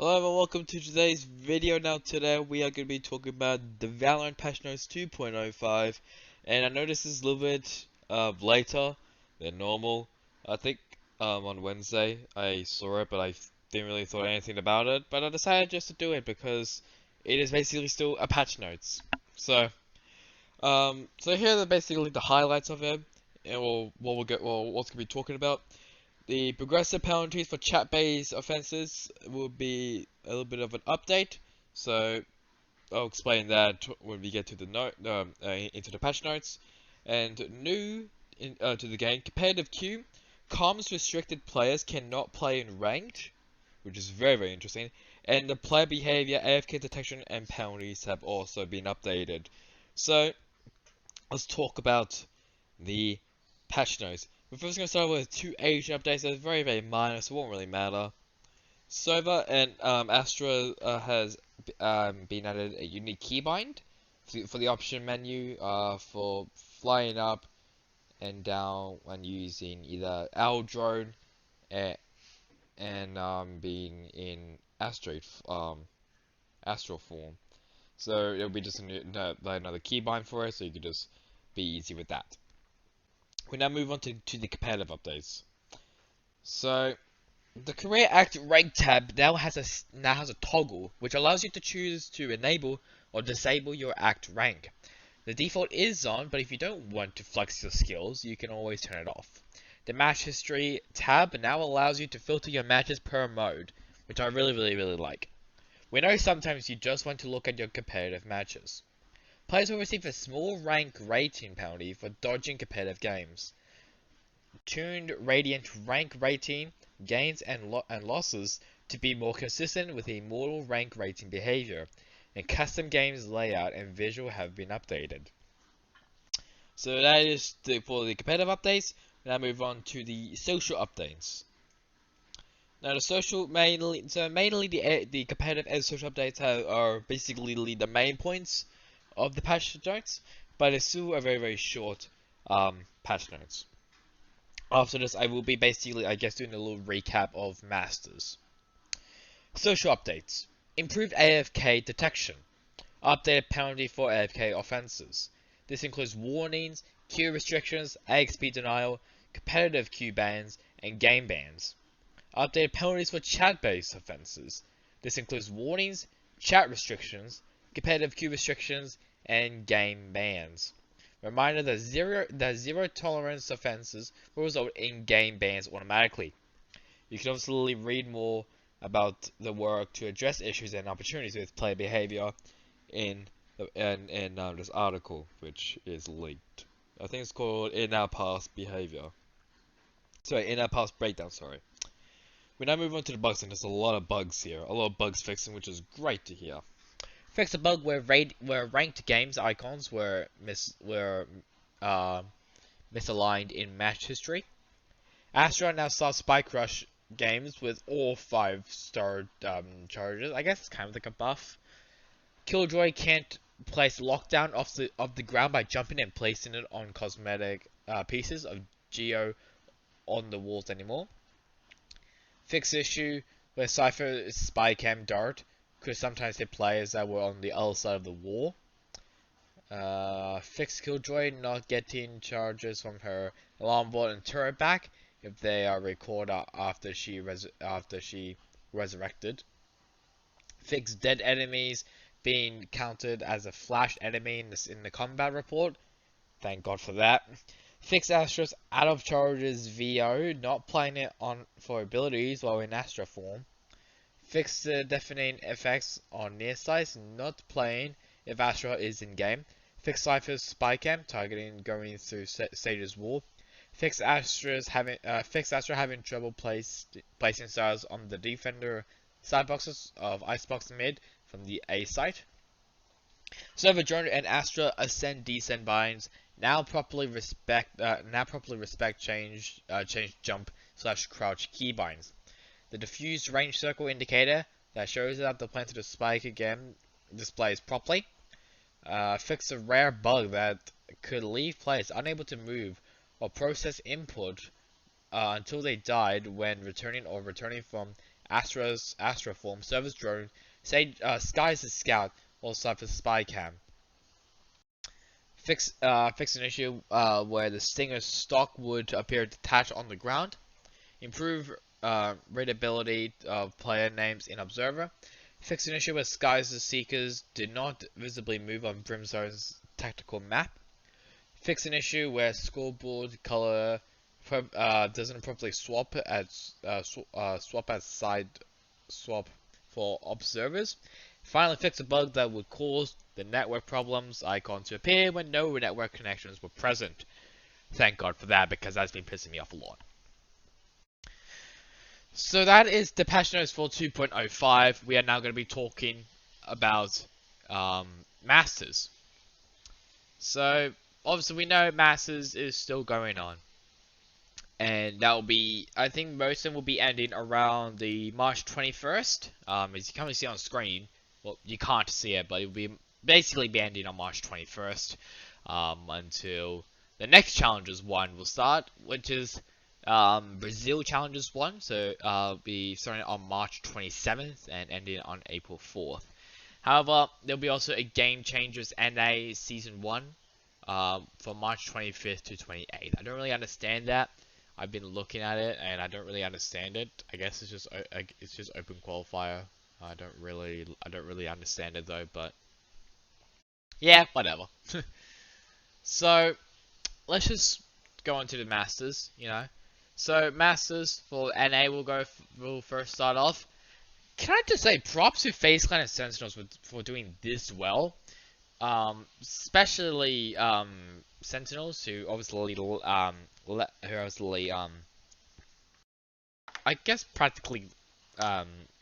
Hello and welcome to today's video. Now today we are going to be talking about the Valorant patch notes 2.05, and I know this is a little bit later than normal. I think on Wednesday I saw it, but I didn't really thought anything about it, but I decided just to do it because it is basically still a patch notes. So here are basically the highlights of it, and what's going to be talking about. The progressive penalties for chat-based offenses will be a little bit of an update, so I'll explain that when we get to the into the patch notes. And to the game, competitive queue, comms restricted players cannot play in ranked, which is very interesting. And the player behavior, AFK detection, and penalties have also been updated. So let's talk about the patch notes. We're first going to start with two Asian updates that are very minor, so it won't really matter. Sova and Astra has been added a unique keybind for the option menu for flying up and down when using either L drone and being in astral form. So it'll be just another keybind for it, so you can just be easy with that. We now move on to the competitive updates. So the Career Act Rank tab now has a toggle which allows you to choose to enable or disable your Act rank. The default is on, but if you don't want to flex your skills, you can always turn it off. The Match History tab now allows you to filter your matches per mode, which I really like. We know sometimes you just want to look at your competitive matches. Players will receive a small rank rating penalty for dodging competitive games. Tuned Radiant rank rating gains and losses to be more consistent with the Immortal rank rating behavior, and custom games layout and visual have been updated. So that is for the competitive updates. Now move on to the social updates. Now the social mainly the competitive and social updates are basically the main points of the patch notes, but it's still a very short patch notes. After this, I will be basically, I guess, doing a little recap of Masters. Social updates. Improved AFK detection. Updated penalty for AFK offenses. This includes warnings, queue restrictions, AXP denial, competitive queue bans, and game bans. Updated penalties for chat-based offenses. This includes warnings, chat restrictions, competitive queue restrictions, and game bans. Reminder that zero tolerance offenses will result in game bans automatically. You can obviously read more about the work to address issues and opportunities with player behavior in this article, which is linked. I think it's called In Our Past Behavior. Sorry, In Our Past Breakdown, sorry. We now move on to the bugs, and there's a lot of bugs here. A lot of bugs fixing, which is great to hear. Fix a bug where ranked games icons were misaligned in match history. Astra now starts Spike Rush games with all 5-star charges. I guess it's kind of like a buff. Killjoy can't place lockdown off the ground by jumping and placing it on cosmetic pieces of Geo on the walls anymore. Fix issue where Cypher's spy cam dart could sometimes hit players that were on the other side of the wall. Fix Killjoy not getting charges from her alarm bot and turret back if they are recalled after she resurrected. Fix dead enemies being counted as a flashed enemy in the combat report. Thank God for that. Fix Astra's out of charges VO, not playing it on for abilities while in Astra form. Fix the deafening effects on near sights, not playing if Astra is in game. Fix Cypher's spy cam targeting going through Sage's wall. Fix Astra having trouble placing stars on the defender side boxes of Icebox mid from the A site. Server drone and Astra ascend descend binds now properly respect change jump / crouch keybinds. The diffused range circle indicator that shows that the plan to spike again displays properly. Fix a rare bug that could leave players unable to move or process input until they died when returning from Astroform, Service Drone, Skies the Scout, or Cypher Spy Cam. Fix an issue where the Stinger's stock would appear detached on the ground. Improve readability of player names in Observer. Fix an issue where Skies the Seekers did not visibly move on Brimstone's tactical map. Fix an issue where scoreboard color doesn't properly swap as side swap for observers. Finally, fix a bug that would cause the network problems icon to appear when no network connections were present. Thank God for that, because that's been pissing me off a lot. So that is the patch notes for 2.05. We are now going to be talking about Masters. So obviously we know Masters is still going on. And that will be, I think most of them will be ending around the March 21st. As you can see on screen, well, you can't see it, but it will be basically be ending on March 21st until the next Challengers 1 will start, which is Brazil Challengers 1. So be starting on March 27th and ending on April 4th. However, there'll be also a Game Changers NA Season 1 from March 25th to 28th. I don't really understand that. I've been looking at it and I don't really understand it. I guess it's just open qualifier. I don't really understand it though, but yeah, whatever. So let's just go on to the Masters, you know. So Masters for NA will first start off. Can I just say props to FaZe Clan and Sentinels for doing this well? Especially Sentinels, who obviously I guess practically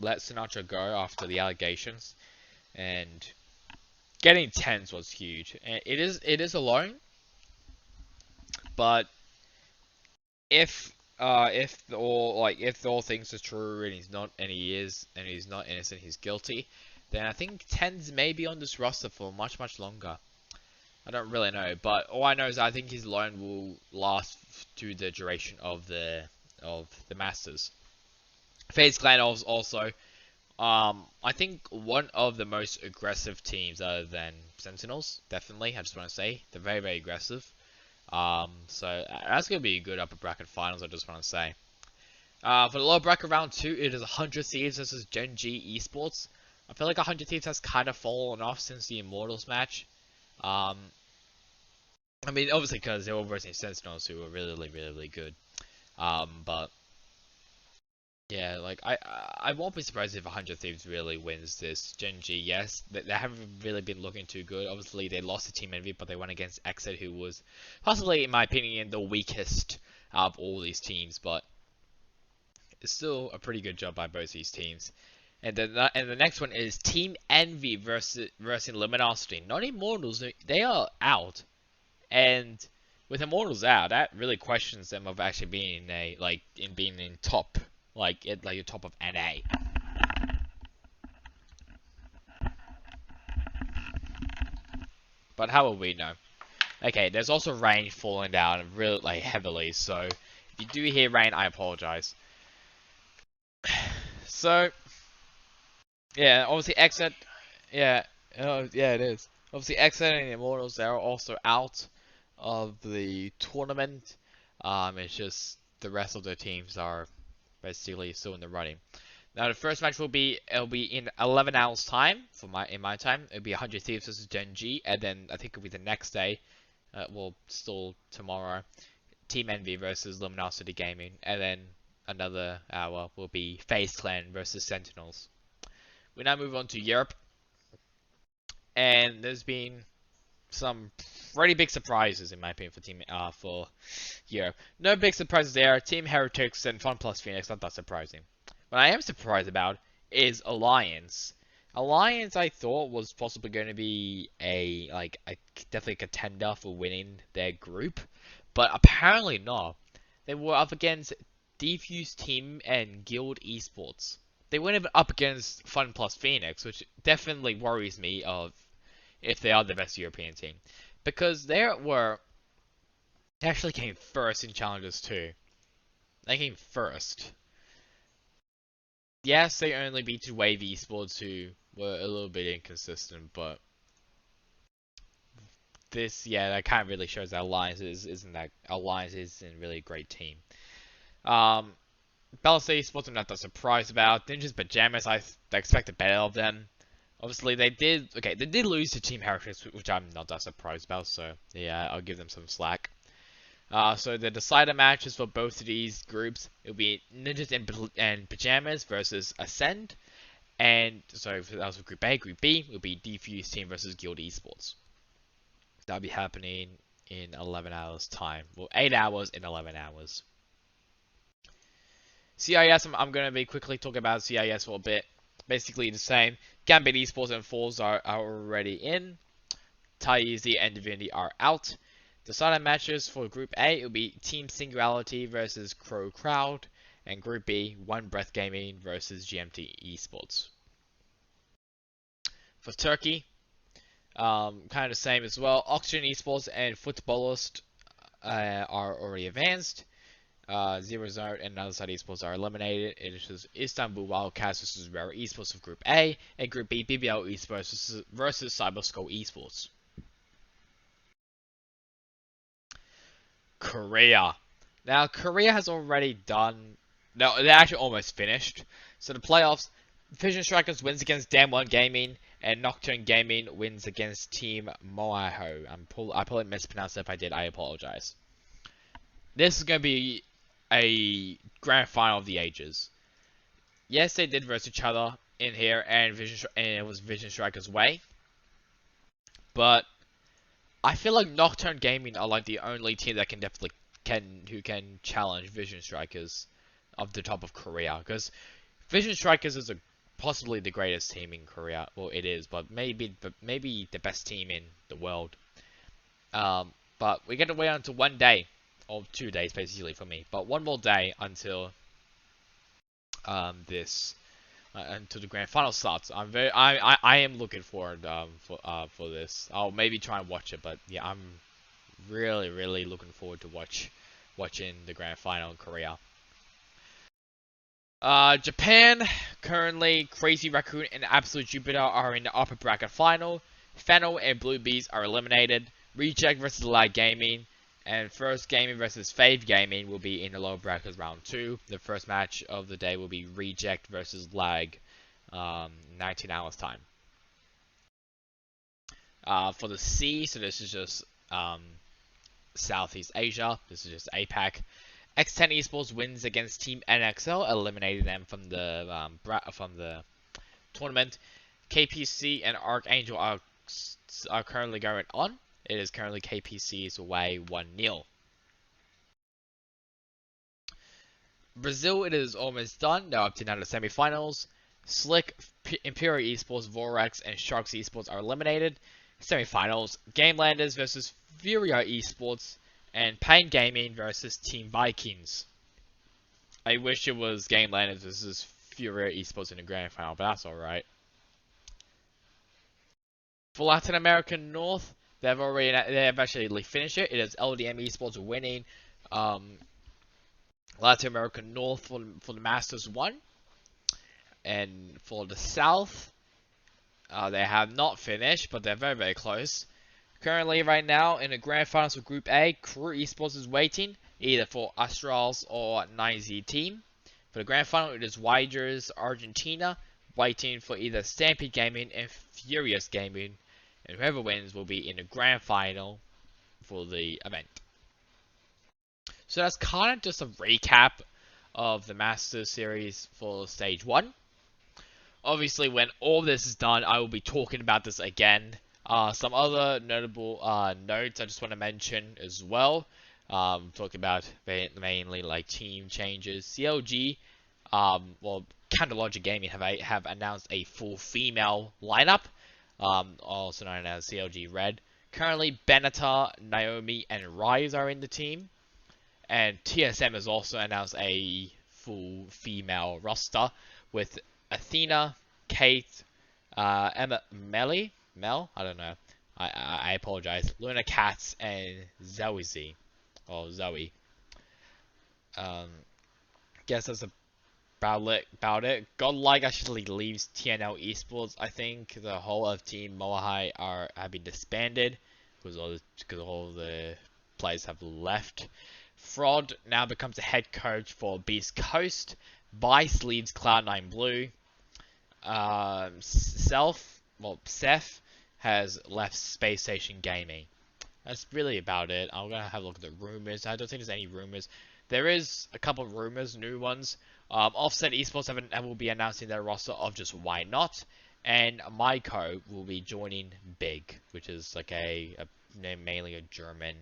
let Sinatra go after the allegations, and getting tens was huge. And it is alone, but if all things are true and he's not innocent, he's guilty, then I think tens may be on this roster for much longer. I don't really know, but all I know is I think his loan will last to the duration of the Masters. FaZe Clan also, I think one of the most aggressive teams other than Sentinels, definitely. I just want to say they're very aggressive. So that's gonna be a good upper bracket finals. I just want to say. For the lower bracket round 2, it is 100 Thieves versus Gen G Esports. I feel like 100 Thieves has kind of fallen off since the Immortals match. I mean, obviously because they were versus Sentinels, who were really good. But yeah, like I won't be surprised if 100 Thieves really wins this. Gen G, yes, they haven't really been looking too good. Obviously, they lost to Team Envy, but they went against Acend, who was possibly, in my opinion, the weakest out of all these teams. But it's still a pretty good job by both these teams. And the next one is Team Envy versus Luminosity. Not Immortals, they are out. And with Immortals out, that really questions them of actually being being in top, the top of NA. But how will we know? Okay, there's also rain falling down really heavily, so if you do hear rain, I apologize. So yeah, obviously Acend, yeah, it is. Obviously Acend and Immortals, they're also out of the tournament. It's just the rest of the teams are basically still in the running. Now the first match it'll be in 11 hours time in my time. It'll be 100 Thieves versus Gen G, and then I think it'll be the next day. Still tomorrow, Team Envy versus Luminosity Gaming, and then another hour will be FaZe Clan versus Sentinels. We now move on to Europe, and there's been some pretty big surprises in my opinion for Europe. No big surprises there. Team Heretics and Fun Plus Phoenix, not that surprising. What I am surprised about is Alliance. Alliance, I thought, was possibly going to be definitely a contender for winning their group, but apparently not. They were up against Defuse Team and Guild Esports. They weren't even up against Fun Plus Phoenix, which definitely worries me of if they are the best European team, because they actually came first in Challengers 2. They came first. yes, they only beat Wave Esports, who were a little bit inconsistent, but this, yeah, that kind of really shows that Alliance isn't really a great team. Um, Ballast Esports, I'm not that surprised about. Ninjas Pyjamas, I expected better of them. Obviously, they did lose to Team Heretics, which I'm not that surprised about. So yeah, I'll give them some slack. So the decider matches for both of these groups, it'll be Ninjas and Pyjamas versus Acend, and so that was for Group A. Group B will be Defuse Team versus Guild Esports. That'll be happening in 11 hours time. Well, 8 hours in 11 hours. CIS, I'm going to be quickly talking about CIS for a bit. Basically the same. Gambit Esports and Falls are already in. Taizi and Divinity are out. The starting matches for Group A will be Team Singularity versus Crowcrowd, and Group B, One Breath Gaming versus GMT Esports. For Turkey, kind of the same as well. Oxygen Esports and Footballist are already advanced. Zero Zone and Another Side Esports are eliminated. It is Istanbul Wildcats versus Rare Esports of Group A, and Group B, BBL Esports versus Cyberskull Esports. Korea. Now, Korea has already done... No, they're actually almost finished. So the playoffs, Vision Strikers wins against Damwon Gaming, and Nocturne Gaming wins against Team Moaho. I probably mispronounced it. If I did, I apologize. This is going to be a grand final of the ages. Yes, they did versus each other in here, and it was Vision Strikers' way. But I feel like Nocturne Gaming are like the only team that who can challenge Vision Strikers of the top of Korea, because Vision Strikers is possibly the greatest team in Korea. Well, it is, but maybe the best team in the world. But we get to wait until 1 day, or 2 days basically for me, but one more day until until the grand final starts. I am looking forward for this. I'll maybe try and watch it, but yeah, I'm really looking forward to watching the grand final in Korea. Japan, currently Crazy Raccoon and Absolute Jupiter are in the upper bracket final. Fennel and Blue Bees are eliminated. Reject versus Lag Gaming, and First Gaming versus Fave Gaming will be in the lower brackets round 2. The first match of the day will be Reject versus Lag, 19 hours time. For the C, so this is just Southeast Asia. This is just APAC. X10 Esports wins against Team NXL, eliminating them from the tournament. KPC and Archangel are currently going on. It is currently KPC's away 1-0. Brazil, it is almost done. They're up to now the semifinals. Slick, Imperial Esports, Vorax, and Sharks Esports are eliminated. Semifinals, Gamelanders versus Furia Esports, and Pain Gaming versus Team Vikings. I wish it was Gamelanders versus Furia Esports in the grand final, but that's alright. For Latin America North, they have actually finished it. It is LDM Esports winning Latin America North for the Masters 1. And for the South, they have not finished, but they're very close. Currently, right now, in the grand finals for Group A, Crew Esports is waiting, either for Australs or 9Z Team. For the grand final, it is Wygers, Argentina, waiting for either Stampede Gaming and Furious Gaming. And whoever wins will be in the grand final for the event. So that's kind of just a recap of the Masters Series for Stage 1. Obviously, when all this is done, I will be talking about this again. Some other notable notes I just want to mention as well. Talking about mainly like team changes. CLG, Candlelogic Gaming have announced a full female lineup, also known as CLG Red. Currently, Benatar, Naomi, and Rise are in the team, and TSM has also announced a full female roster with Athena, Kate, Emma Mel, I don't know. I apologize. Luna Katz and Zoe. Guess that's about it. Godlike actually leaves TNL Esports. I think the whole of Team Moahai have been disbanded because all the players have left. Fraud now becomes the head coach for Beast Coast. Bice leaves Cloud9 Blue. Seth has left Space Station Gaming. That's really about it. I'm gonna have a look at the rumors. I don't think there's any rumors. There is a couple of rumors, new ones. Offset Esports will be announcing their roster of just Why Not, and Maiko will be joining Big, which is like mainly a German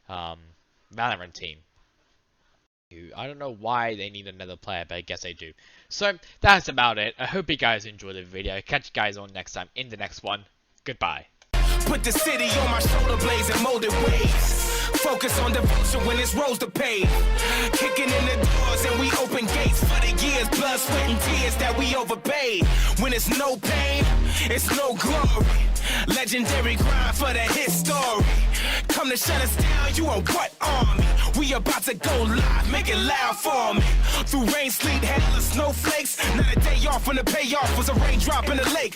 Valorant team. I don't know why they need another player, but I guess they do. So that's about it. I hope you guys enjoyed the video. Catch you guys on next time in the next one. Goodbye. Put the city on my shoulder blades and molded waves. Focus on devotion when it's roles to pay. Kicking in the doors and we open gates for the years, blood, sweat, and tears that we overpaid. When it's no pain, it's no glory. Legendary grind for the hit story. Come to shut us down, you on what army? We about to go live, make it loud for me. Through rain, sleet, hail, and snowflakes. Not a day off when the payoff was a raindrop in the lake.